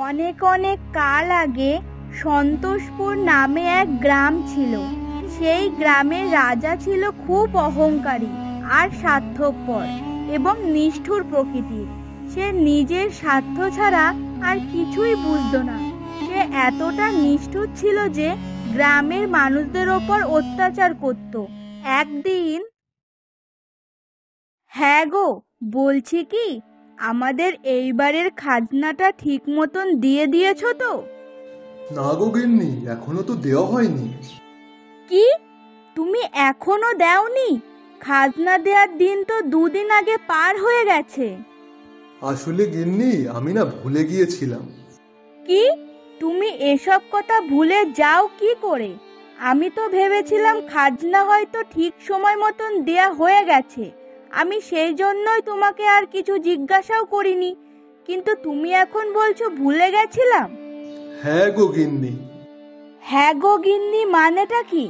অনেক অনেক কাল আগে সন্তোষপুর নামে এক গ্রাম ছিল। সেই গ্রামের রাজা ছিল খুব অহংকারী আর স্বার্থপর এবং নিষ্ঠুর প্রকৃতির। সে নিজের স্বার্থ ছাড়া আর কিছুই বুঝতো না। সে এতটা নিষ্ঠুর ছিল যে গ্রামের মানুষদের ওপর অত্যাচার করত। একদিন, হ্যাঁ গো, বলছি কি, আমাদের এইবারের খাজনাটা ঠিক মতন দিয়ে দিয়েছো তো? না গো গিন্নি, এখনো তো দেওয়া হয়নি। কি, তুমি এখনো দেওনি? খাজনা দেওয়ার দিন তো 2 দিন আগে পার হয়ে গেছে। আসলে গিন্নি, আমি না ভুলে গিয়েছিলাম। কি, তুমি এসব কথা ভুলে যাও কি করে? আমি তো ভেবেছিলাম খাজনা হয়তো ঠিক সময় মতন দেয়া হয়ে গেছে। আমি সেই জন্যই তোমাকে আর কিছু জিজ্ঞাসাও করিনি, কিন্তু তুমি এখন বলছো ভুলে গেছিলাম। হ্যাঁ গো গিন্নি। হ্যাঁ গো গিন্নি মানেটা কি?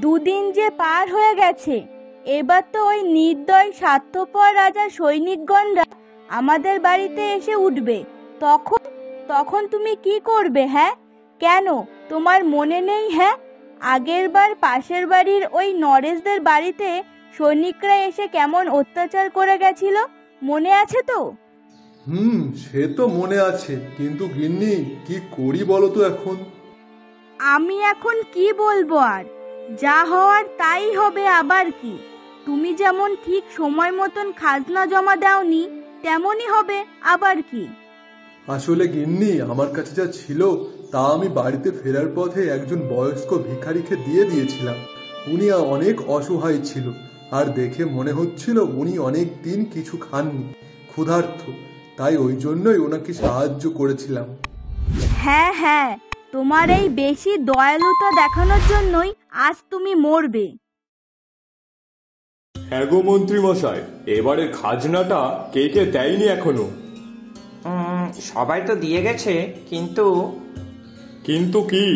2 দিন যে পার হয়ে গেছে, এবার তো ওই নির্দয় স্বার্থপর রাজা সৈনিকগণরা আমাদের বাড়িতে এসে উঠবে। তখন তুমি কি করবে? হ্যাঁ, কেন তোমার মনে নেই? হ্যাঁ, আগের বার পাশের বাড়ির ওই নরেশদের বাড়িতে সৈনিকরা এসে কেমন অত্যাচার করে গেছিল, মনে আছে তো? সে তো মনে আছে, কিন্তু গিন্নি কি করি বলো তো এখন? আমি এখন কি বলবো আর? যা হওয়ার তাই হবে, আবার কি? তুমি যেমন ঠিক সময় মতন খাজনা জমা দাওনি, তেমনই হবে, আবার কি? আসলে গিন্নি, আমার কাছে যা ছিল তা আমি বাড়িতে ফেরার পথে একজন বয়স্ক ভিখারিকে দিয়ে দিয়েছিলাম। উনি অনেক অসহায় ছিল, আর দেখে মনে হচ্ছিল উনি অনেক দিন কিছু খাননি, ক্ষুধার্ত। তাই ওই জন্যই ওনাকে সাহায্য করেছিলাম। হ্যাঁ হ্যাঁ, তোমার এই বেশি দয়ালুতা দেখানোর জন্যই আজ তুমি মরবে। হ্যাঁ গো মন্ত্রী মশাই, এবারে খাজনাটা কে কে দেয়নি এখনো? সবাই তো দিয়ে গেছে, কিন্তু কিন্তু কি?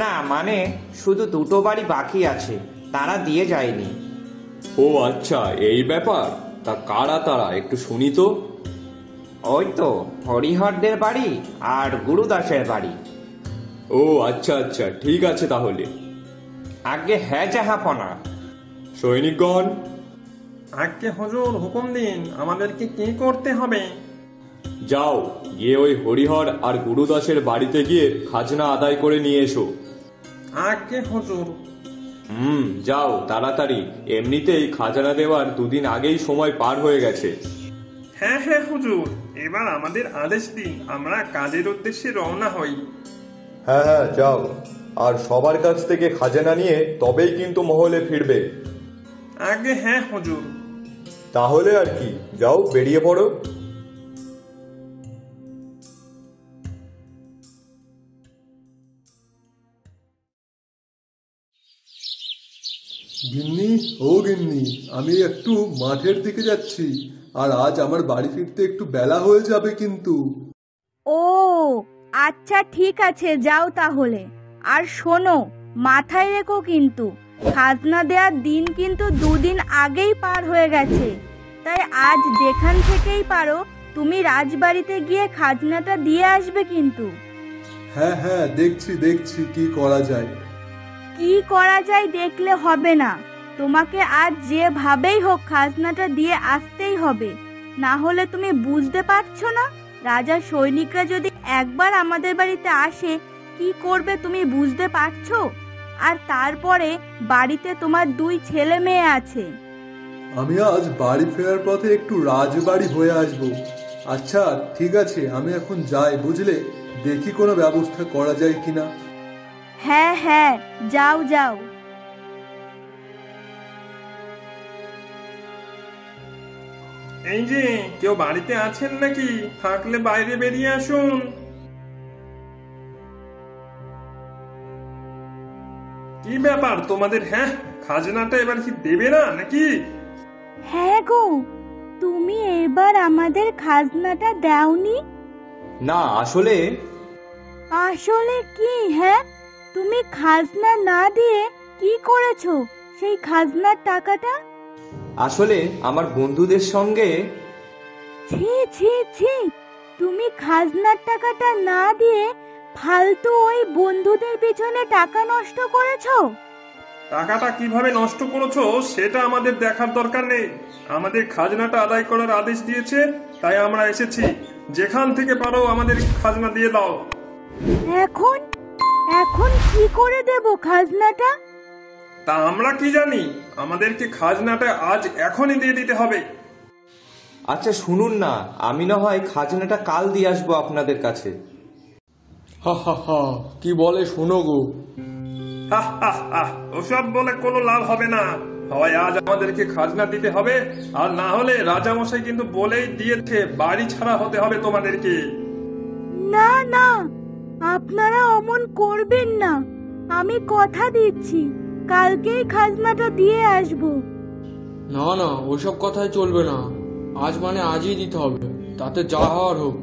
না মানে শুধু 2টো বাড়ি বাকি আছে, তারা দিয়ে যায়নি। ও আচ্ছা, এই ব্যাপার। তা কারা তারা, একটু শুনি তো। ওই তো হরিহরদের বাড়ি আর গুরুদাসের বাড়ি। ও আচ্ছা আচ্ছা, ঠিক আছে তাহলে। আগে হ্যাঁ জাহাপনা। সৈনিকগণ, আগে হুজুর হুকুম দিন, আমাদেরকে কি করতে হবে? যাও গিয়ে ওই হরিহর আর গুরুদাসের বাড়িতে গিয়ে খাজনা আদায় করে নিয়ে এসো। আগে হুজুর। যাও তাড়াতাড়ি, এমনিতেই খাজনা দেওয়ার 2 দিন আগেই সময় পার হয়ে গেছে। হ্যাঁ হ্যাঁ হুজুর, এবার আমাদের আদেশ দিন, আমরা কাজের উদ্দেশ্যে রওনা হই। হ্যাঁ হ্যাঁ, যাও, আর সবার কাছ থেকে খাজনা নিয়ে তবেই কিন্তু মহলে ফিরবে। আগে হ্যাঁ হুজুর। তাহলে আর কি, যাও বেরিয়ে পড়ো। গিন্নি, ও গিন্নি, আমি একটু মাঠের দিকে যাচ্ছি, আর আজ আমার বাড়ি ফিরতে একটু বেলা হয়ে যাবে কিন্তু। ও আচ্ছা, ঠিক আছে, যাও তাহলে। আর শোনো, মাথায় রেখো কিন্তু খাজনা দেওয়ার দিন কিন্তু 2 দিন আগেই পার হয়ে গেছে। তাই আজ যেখান থেকেই পারো তুমি রাজবাড়িতে গিয়ে খাজনাটা দিয়ে আসবে কিন্তু। হ্যাঁ হ্যাঁ, দেখছি দেখছি কি করা যায়। কি করা যায় দেখলে হবে না, তোমাকে আজ যেভাবেই হোক খাজনাটা দিয়ে আসতেই হবে। না হলে তুমি বুঝতে পারছো না, রাজার সৈনিকরা যদি একবার আমাদের বাড়িতে আসে কি করবে তুমি বুঝতে পারছো? আর তারপরে বাড়িতে তোমার 2 ছেলে মেয়ে আছে। আমি আজ বাড়ি ফেরার পথে একটু রাজবাড়ি হয়ে আসবো। আচ্ছা ঠিক আছে, আমি এখন যাই, বুঝলে? দেখি কোনো ব্যবস্থা করা যায় কিনা। হ্যাঁ হ্যাঁ, যাও যাও। এই যে, কেউ বাড়িতে আছেন নাকি? থাকলে বাইরে বেরিয়ে আসুন। কি ব্যাপার তোমাদের? হ্যাঁ, খাজনাটা এবার কি দেবে না নাকি? হ্যাঁ গো, তুমি এবার আমাদের খাজনাটা দাওনি। না, আসলে কি? হ্যাঁ, তুমি খাজনা না দিয়ে কি করেছো সেই খাজনার টাকাটা? আসলে আমার বন্ধুদের সঙ্গে। ছি ছি ছি, তুমি খাজনার টাকাটা না দিয়ে ফালতু ওই বন্ধুদের পিছনে টাকা নষ্ট করেছো। টাকাটা কিভাবে নষ্ট করেছো সেটা আমাদের দেখার দরকার নেই। আমাদের খাজনাটা আদায় করার আদেশ দিয়েছে, তাই আমরা এসেছি। যেখান থেকে পারো আমাদের খাজনা দিয়ে দাও। এখন এখন কি করে দেব খাজনাটা? তা আমরা কি জানি? আমাদেরকে খাজনাটা আজ এখনই দিয়ে দিতে হবে। আচ্ছা শুনুন না, আমি না হয় খাজনাটা কাল দিয়ে আসবো আপনাদের কাছে। হা হা হা, কি বলে শোনো গো। হা হা হা, ওসব বলে কোনো লাভ হবে না। হয় আজ আমাদেরকে খাজনা দিতে হবে, আর না হলে রাজামশাই কিন্তু বলেই দিয়েছে বাড়ি ছাড়া হতে হবে তোমাদেরকে। না না, আপনারা অমন করবেন না। আমি কথা দিচ্ছি কালকেই খাজনাটা দিয়ে আসব। না না, ওসব কথাই চলবে না। আজ মানে আজই দিতে হবে, তাতে যা হওয়ার হোক।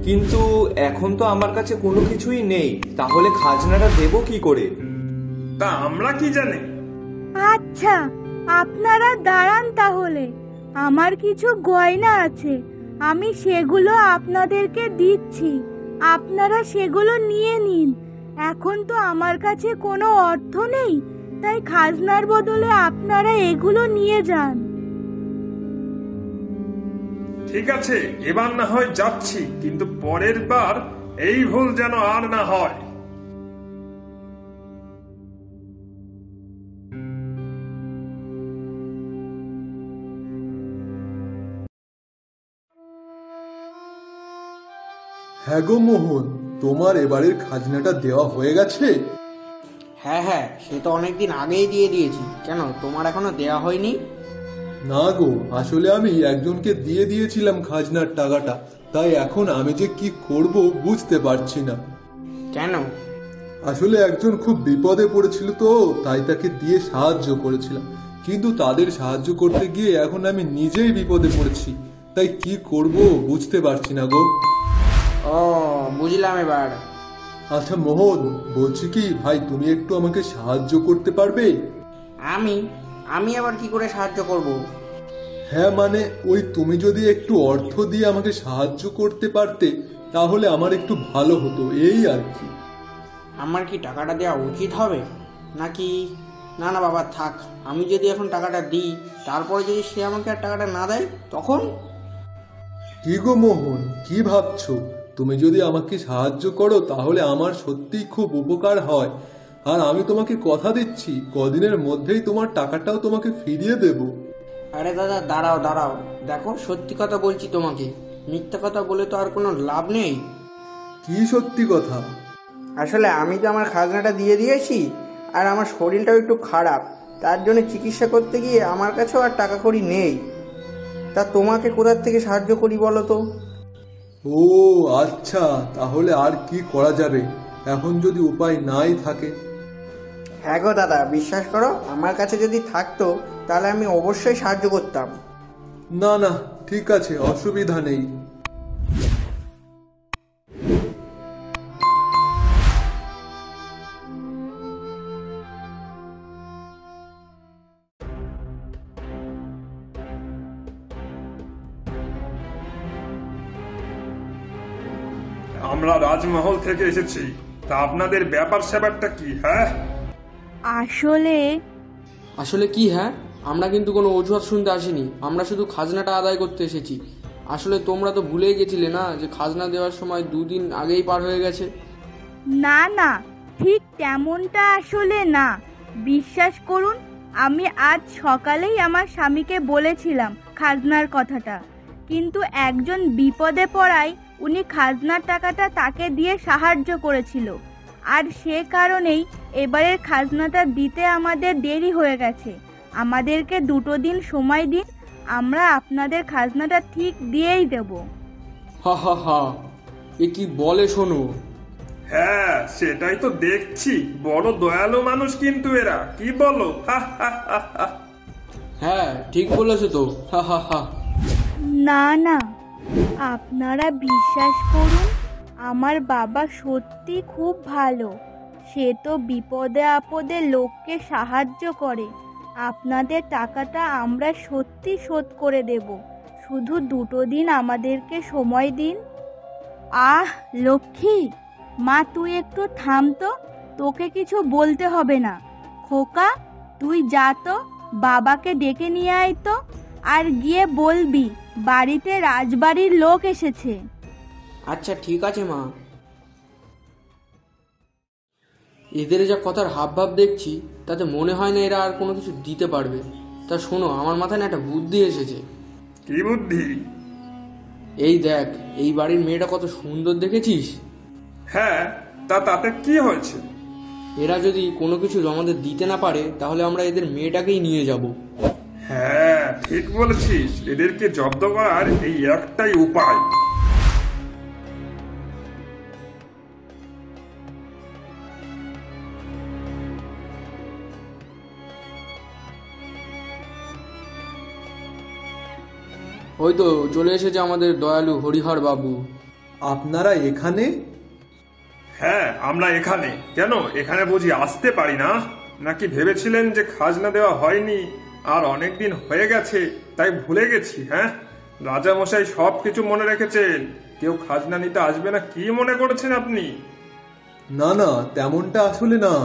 কিন্তু এখন তো আমার কাছে কোনো কিছুই নেই, তাহলে খাজনাটা দেবো কি করে? তা আমরা কি জানি? আচ্ছা, আপনারা দাঁড়ান তাহলে। আমার কিছু গয়না আছে, আমি সেগুলো আপনাদেরকে দিচ্ছি। আপনারা সেগুলো নিয়ে নিন। এখন তো আমার কাছে কোনো অর্থ নেই, তাই খাজনার বদলে আপনারা এগুলো নিয়ে যান। ঠিক আছে, এবার না হয় যাচ্ছি, কিন্তু পরের বার এই ভুল যেন আর না হয়। হ্যাঁ গো মোহন, তোমার এবারের খাজনাটা দেওয়া হয়ে গেছে? হ্যাঁ হ্যাঁ, সে তো অনেকদিন আগেই দিয়ে দিয়েছি। কেন, তোমার এখনো দেওয়া হয়নি? না গো, আসলে আমি একজনকে দিয়ে দিয়েছিলাম খাজনার টাকাটা, তাই এখন আমি যে কি করব বুঝতে পারছি না। কেন? আসলে একজন খুব বিপদে পড়েছিল, তো তাই তাকে দিয়ে সাহায্য করেছিলাম। কিন্তু তাদের সাহায্য করতে গিয়ে এখন আমি নিজেই বিপদে পড়েছি, তাই কি করব বুঝতে পারছি না গো। ও, বুঝলাম এবার। আচ্ছা মোহন, বলছি কি ভাই, তুমি একটু আমাকে সাহায্য করতে পারবে? আমি আবার কি করে সাহায্য করব? হ্যাঁ মানে ওই তুমি যদি একটু অর্থ দিয়ে আমাকে সাহায্য করতে পারতে তাহলে আমার একটু ভালো হতো, এই আর কি। আমার কি টাকাটা দেওয়া উচিত হবে নাকি? না না বাবা, থাক। আমি যদি এখন টাকাটা দিই, তারপরে যদি সে আমাকে আর টাকাটা না দেয়, তখন? কি গো মোহন, কি ভাবছো? তুমি যদি আমাকে সাহায্য করো তাহলে আমার সত্যিই খুব উপকার হয়। আর আমি তোমাকে কথা দিচ্ছি, কদিনের মধ্যেই তোমার টাকাটাও তোমাকে ফিরিয়ে দেব। আরে দাদা, দাঁড়াও দাঁড়াও, দেখো সত্যি কথা বলছি তোমাকে। মিথ্যা কথা বলে তো আর কোনো লাভ নেই। কি সত্যি কথা? আসলে আমি তো আমার খাজনাটা দিয়ে দিয়েছি, আর আমার শরীরটাও একটু খারাপ। তার জন্য চিকিৎসা করতে গিয়ে আমার কাছেও আর টাকা কড়ি নেই। তা তোমাকে কোথার থেকে সাহায্য করি বলো তো? ও আচ্ছা, তাহলে আর কি করা যাবে এখন যদি উপায় নাই থাকে? হ্যাঁ গো দাদা, বিশ্বাস করো, আমার কাছে যদি থাকতো তাহলে আমি অবশ্যই সাহায্য করতাম। না না, ঠিক আছে, অসুবিধা নেই। আমরা রাজমহল থেকে এসেছি, তা আপনাদের ব্যাপার স্যাপারটা কি? হ্যাঁ আসলে কি? হ্যাঁ, আমরা কিন্তু কোনো অজুহাত শুনতে আসিনি। আমরা শুধু খাজনাটা আদায় করতে এসেছি। আসলে তোমরা তো ভুলেই গেছিলে না যে খাজনা দেওয়ার সময় 2 দিন আগেই পার হয়ে গেছে। না না, ঠিক তেমনটা আসলে না। বিশ্বাস করুন, আমি আজ সকালেই আমার স্বামীকে বলেছিলাম খাজনার কথাটা, কিন্তু একজন বিপদে পড়ায় উনি খাজনার টাকাটা তাকে দিয়ে সাহায্য করেছিল, আর সে কারণেই এবারের খাজনাটা দিতে আমাদের দেরি হয়ে গেছে। আমাদেরকে 2 দিন সময় দিন, আমরা আপনাদের খাজনাটা ঠিক দিয়েই দেব। হা হা হা, এ কি বলে শোনো। হ্যাঁ, সেটাই তো দেখছি। বড় দয়ালু মানুষ কিন্তু এরা, কি বলো? হা হা হা হা। হ্যাঁ, ঠিক বলেছো তো। হা হা হা। না না, আপনারা বিশ্বাস করুন, আমার বাবা সত্যি খুব ভালো। সে তো বিপদে আপদে লোককে সাহায্য করে। আপনাদের টাকাটা আমরা সত্যি শোধ করে দেব, শুধু 2 দিন আমাদেরকে সময় দিন। আহ লক্ষ্মী, মা তুই একটু থাম তো, তোকে কিছু বলতে হবে না। খোকা তুই যা তো, বাবাকে ডেকে নিয়ে আয় তো, আর গিয়ে বলবি বাড়িতে রাজবাড়ির লোক এসেছে। আচ্ছা ঠিক আছে মা। এদের যা কথার হাবভাব দেখছি তাতে মনে হয় না এরা আর কোনো কিছু দিতে পারবে। তা শোনো, আমার মাথায় না একটা বুদ্ধি এসেছে। কি বুদ্ধি? এই দেখ, এই বাড়ির মেয়েটা কত সুন্দর দেখেছিস? হ্যাঁ, তাতে কি হয়েছে? এরা যদি কোনো কিছু আমাদের দিতে না পারে তাহলে আমরা এদের মেয়েটাকেই নিয়ে যাব। হ্যাঁ ঠিক বলেছিস, এদেরকে জব্দ করার এই একটাই উপায়। ওই তো চলে এসেছে আমাদের দয়ালু হরিহর বাবু। আপনারা এখানে? হ্যাঁ আমরা এখানে। কেন, এখানে বুঝি আসতে পারি না? নাকি ভেবেছিলেন যে খাজনা দেওয়া হয়নি আর অনেকদিন হয়ে গেছে তাই ভুলে গেছি? হ্যাঁ, রাজামশাই সব কিছু মনে রেখেছেন, কেউ খাজনা নিতে আসবে না কি মনে করেছেন আপনি? না না, তেমনটা আসলে না।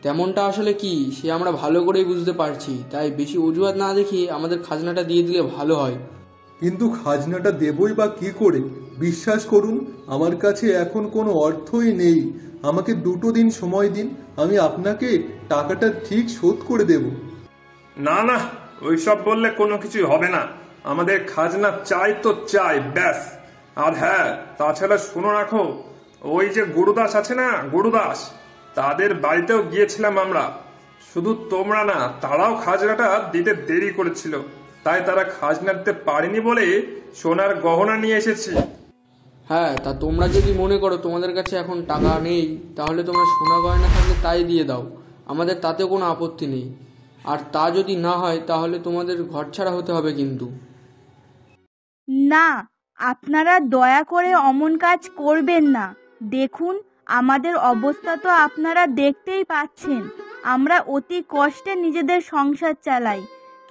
তেমনটা আসলে কি সে আমরা ভালো করেই বুঝতে পারছি, তাই বেশি অজুহাত না দেখিয়ে আমাদের খাজনাটা দিয়ে দিলে ভালো হয়। কিন্তু খাজনাটা দেবই বা কি করে? বিশ্বাস করুন, আমার কাছে এখন কোনো অর্থই নেই। আমাকে 2 দিন সময় দিন, আমি আপনাকে টাকাটা ঠিক শোধ করে দেব। না না, ওইসব বললে কোনো কিছু হবে না। আমাদের খাজনা চাই তো চাই, ব্যাস। আর হ্যাঁ, তাছাড়া শুনো রাখো, ওই যে গুরুদাস আছে না, গুরুদাস, তাদের বাড়িতেও গিয়েছিলাম আমরা। শুধু তোমরা না, তারাও খাজনাটা দিতে দেরি করেছিল, তাই তারা খাজনা দিতে পারেনি বলে সোনার গহনা নিয়ে এসেছি। হ্যাঁ, তা তোমরা যদি মনে করো তোমাদের কাছে এখন টাকা নেই, তাহলে তোমরা সোনা গয়না থাকলে তাই দিয়ে দাও, আমাদের তাতে কোনো আপত্তি নেই। আর তা যদি না হয় তাহলে তোমাদের ঘরছাড়া হতে হবে কিন্তু। না, আপনারা দয়া করে অমন কাজ করবেন না। দেখুন, আমাদের অবস্থা তো আপনারা দেখতেই পাচ্ছেন। আমরা অতি কষ্টে নিজেদের সংসার চালাই,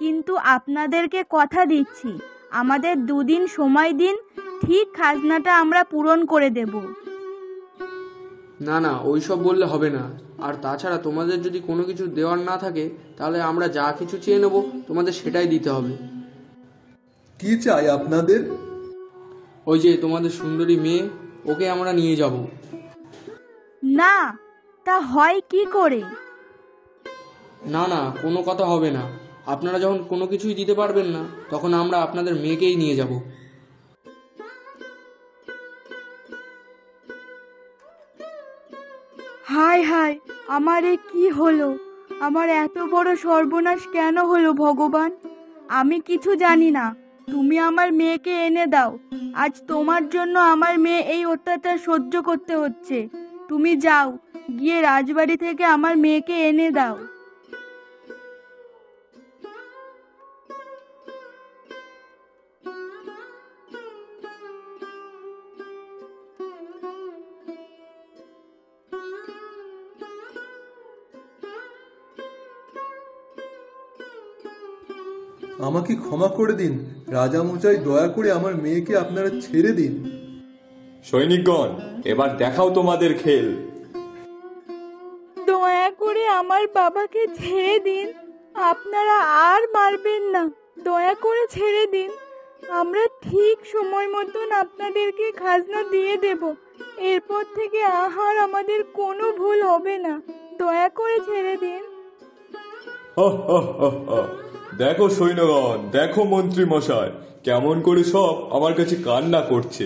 কিন্তু আপনাদেরকে কথা দিচ্ছি, আমাদের 2 দিন সময় দিন, ঠিক খাজনাটা আমরা পূরণ করে দেব। না না, ওইসব বললে হবে না। আর তাছাড়া তোমাদের যদি কোনো কিছু দেওয়ার না থাকে তাহলে আমরা যা কিছু চেয়ে নেব তোমাদের সেটাই দিতে হবে। কি চাই আপনাদের? ওই যে তোমাদের সুন্দরী মেয়ে, ওকে আমরা নিয়ে যাব। না, তা হয় কি করে? না না, কোনো কথা হবে না। আপনারা যখন কোনো কিছুই দিতে পারবেন না তখন আমরা আপনাদের মেয়েকেই নিয়ে যাব। হায় হায়, আমার এ কি হলো? আমার এত বড় সর্বনাশ কেন হলো ভগবান? আমি কিছু জানি না, তুমি আমার মেয়েকে এনে দাও। আজ তোমার জন্য আমার মেয়ে এই অত্যাচার সহ্য করতে হচ্ছে। তুমি যাও, গিয়ে রাজবাড়ি থেকে আমার মেয়েকে এনে দাও। আমাকে ক্ষমা করে দিন রাজামশাই, দয়া করে আমার মেয়েকে আপনারা ছেড়ে দিন। সৈনিকগণ, এবার দেখাও তোমাদের খেল। দয়া করে আমার বাবাকে ছেড়ে দিন, আপনারা আর মারবেন না, দয়া করে ছেড়ে দিন। আমরা ঠিক সময় মতন আপনাদেরকে খাজনা দিয়ে দেব। এরপর থেকে আর আমাদের কোনো ভুল হবে না, দয়া করে ছেড়ে দিন। দেখো সৈন্যগণ, দেখো মন্ত্রী মশাই কেমন করে সব আমার কাছে কান্না করছে।